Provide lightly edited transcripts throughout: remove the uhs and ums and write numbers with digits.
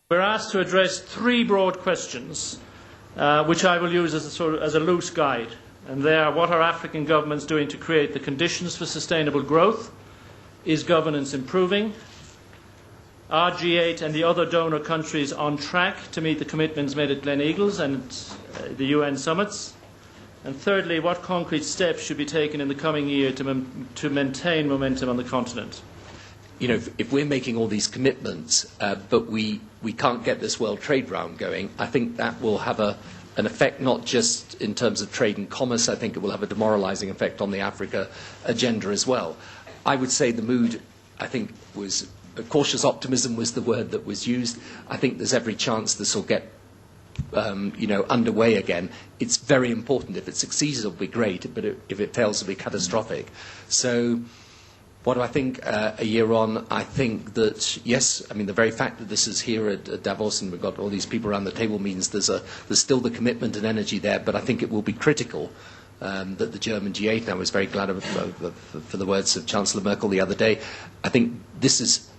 We're asked to address three broad questions, which I will use as a loose guide. And they are: what are African governments doing to create the conditions for sustainable growth? Is governance improving? Are G8 and the other donor countries on track to meet the commitments made at Gleneagles and the UN summits? And thirdly, what concrete steps should be taken in the coming year to maintain momentum on the continent? You know, if we're making all these commitments, but we can't get this World Trade Round going, I think that will have an effect not just in terms of trade and commerce. I think it will have a demoralising effect on the Africa agenda as well. I would say the mood, I think, was cautious optimism was the word that was used. I think there's every chance this will get underway again. It's very important. If it succeeds, it'll be great, but if it fails, it'll be catastrophic. So what do I think a year on? I think that, yes, I mean, the very fact that this is here at Davos and we've got all these people around the table means there's still the commitment and energy there, but I think it will be critical that the German G8, and I was very glad for the words of Chancellor Merkel the other day. I think this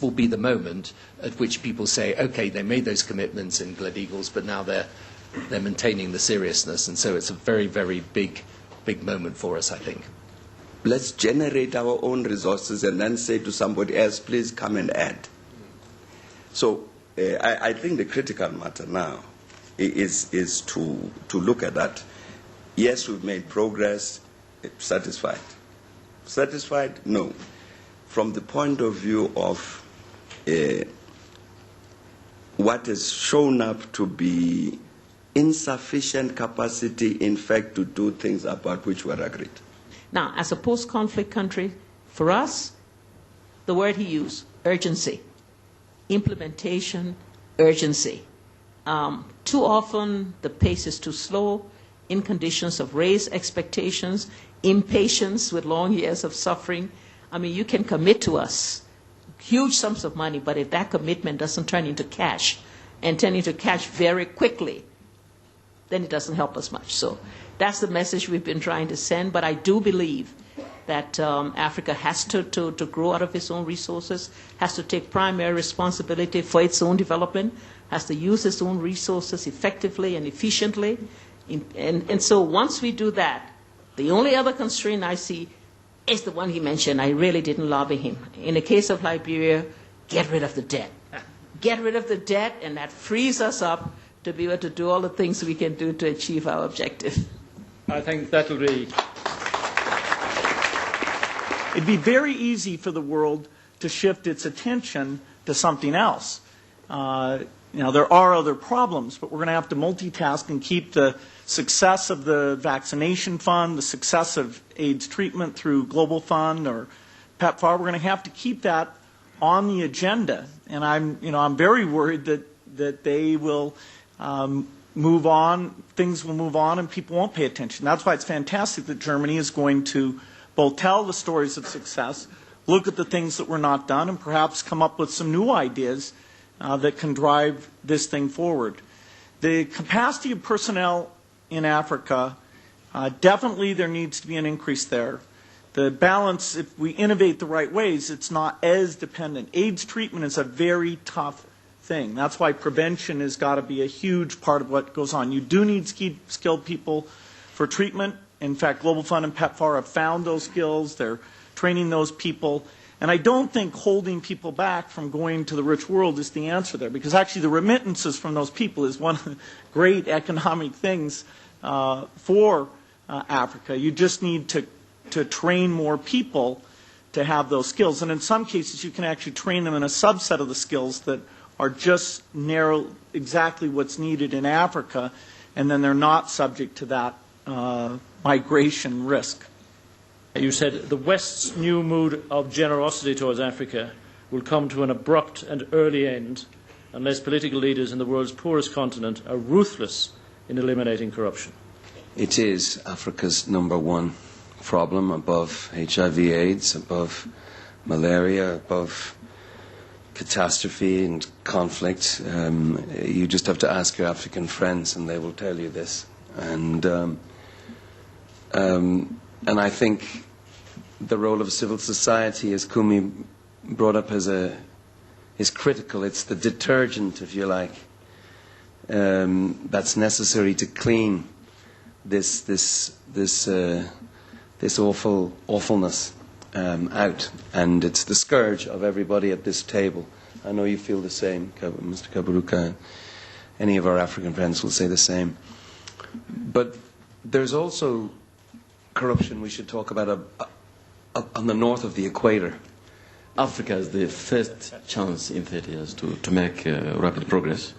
will be the moment at which people say, OK, they made those commitments in Gleneagles, but now they're maintaining the seriousness. And so it's a very, very big moment for us, I think. Let's generate our own resources and then say to somebody else, please come and add. So I think the critical matter now is to look at that. Yes, we've made progress. Satisfied? Satisfied? No. From the point of view of what has shown up to be insufficient capacity, in fact, to do things about which were agreed. Now, as a post-conflict country, for us, the word he used, urgency, implementation, urgency. Too often, the pace is too slow in conditions of raised expectations, impatience with long years of suffering. I mean, you can commit to us huge sums of money, but if that commitment doesn't turn into cash, and turn into cash very quickly, then it doesn't help us much. So that's the message we've been trying to send. But I do believe that Africa has to grow out of its own resources, has to take primary responsibility for its own development, has to use its own resources effectively and efficiently. And so once we do that, the only other constraint I see is the one he mentioned. I really didn't lobby him. In the case of Liberia, get rid of the debt. Get rid of the debt, and that frees us up to be able to do all the things we can do to achieve our objective. I think that will be... It'd be very easy for the world to shift its attention to something else. There are other problems, but we're going to have to multitask and keep the success of the vaccination fund, the success of AIDS treatment through Global Fund or PEPFAR. We're going to have to keep that on the agenda. And I'm very worried that they will move on, things will move on, and people won't pay attention. That's why it's fantastic that Germany is going to both tell the stories of success, look at the things that were not done, and perhaps come up with some new ideas that can drive this thing forward. The capacity of personnel in Africa, definitely there needs to be an increase there. The balance, if we innovate the right ways, it's not as dependent. AIDS treatment is a very tough thing. That's why prevention has got to be a huge part of what goes on. You do need skilled people for treatment. In fact, Global Fund and PEPFAR have found those skills. They're training those people. And I don't think holding people back from going to the rich world is the answer there, because actually the remittances from those people is one of the great economic things for Africa. You just need to train more people to have those skills. And in some cases, you can actually train them in a subset of the skills that are just narrow, exactly what's needed in Africa, and then they're not subject to that migration risk. You said the West's new mood of generosity towards Africa will come to an abrupt and early end unless political leaders in the world's poorest continent are ruthless in eliminating corruption. It is Africa's #1 problem, above HIV/AIDS, above malaria, above catastrophe and conflict. You just have to ask your African friends and they will tell you this. And I think the role of civil society, as Kumi brought up, as a is critical. It's the detergent, if you like, that's necessary to clean this awfulness out, and it's the scourge of everybody at this table. I know you feel the same, Mr. Kaburuka. Any of our African friends will say the same. But there's also corruption we should talk about on the north of the equator. Africa is the first chance in 30 years to make rapid progress.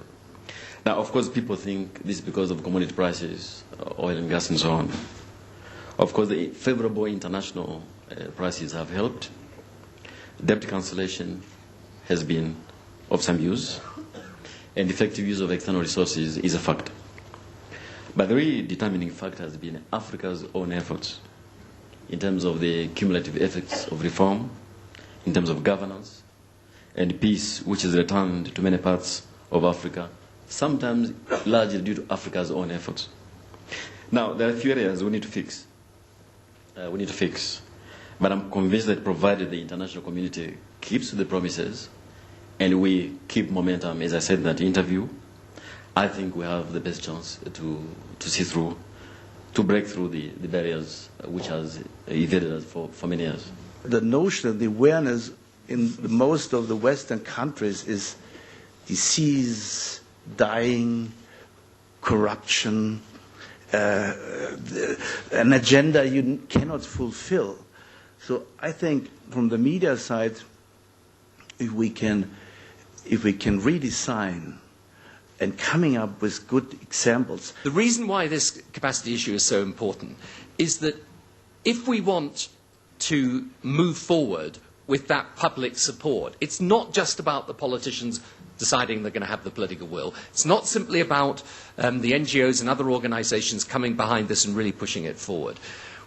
Now, of course, people think this is because of commodity prices, oil and gas and so on. Of course, the favorable international prices have helped. Debt cancellation has been of some use, and effective use of external resources is a factor. But the really determining factor has been Africa's own efforts in terms of the cumulative effects of reform, in terms of governance and peace, which is returned to many parts of Africa, sometimes largely due to Africa's own efforts. Now, there are a few areas we need to fix. But I'm convinced that provided the international community keeps to the promises and we keep momentum, as I said in that interview, I think we have the best chance to see through, to break through the barriers which has evaded us for many years. The notion, the awareness in most of the Western countries is disease, dying, corruption, an agenda you cannot fulfill. So I think from the media side, if we can redesign and coming up with good examples. The reason why this capacity issue is so important is that if we want to move forward with that public support, it's not just about the politicians deciding they're going to have the political will. It's not simply about the NGOs and other organisations coming behind this and really pushing it forward.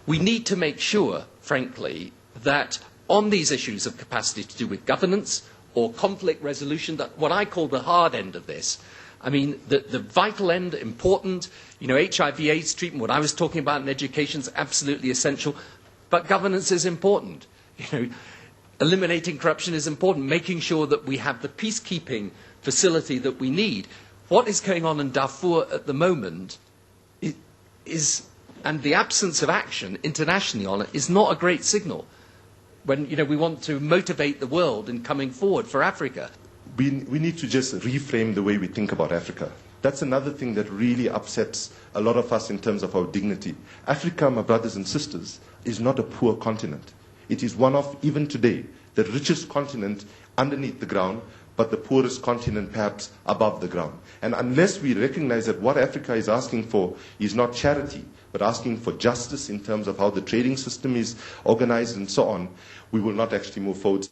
We need to make sure, frankly, that on these issues of capacity to do with governance or conflict resolution, that what I call the hard end of this, I mean, the vital end, important, HIV/AIDS treatment, what I was talking about in education is absolutely essential, but governance is important. Eliminating corruption is important, making sure that we have the peacekeeping facility that we need. What is going on in Darfur at the moment is, and the absence of action internationally on it, is not a great signal when we want to motivate the world in coming forward for Africa. We need to just reframe the way we think about Africa. That's another thing that really upsets a lot of us in terms of our dignity. Africa, my brothers and sisters, is not a poor continent. It is one of, even today, the richest continent underneath the ground, but the poorest continent perhaps above the ground. And unless we recognize that what Africa is asking for is not charity, but asking for justice in terms of how the trading system is organized and so on, we will not actually move forward.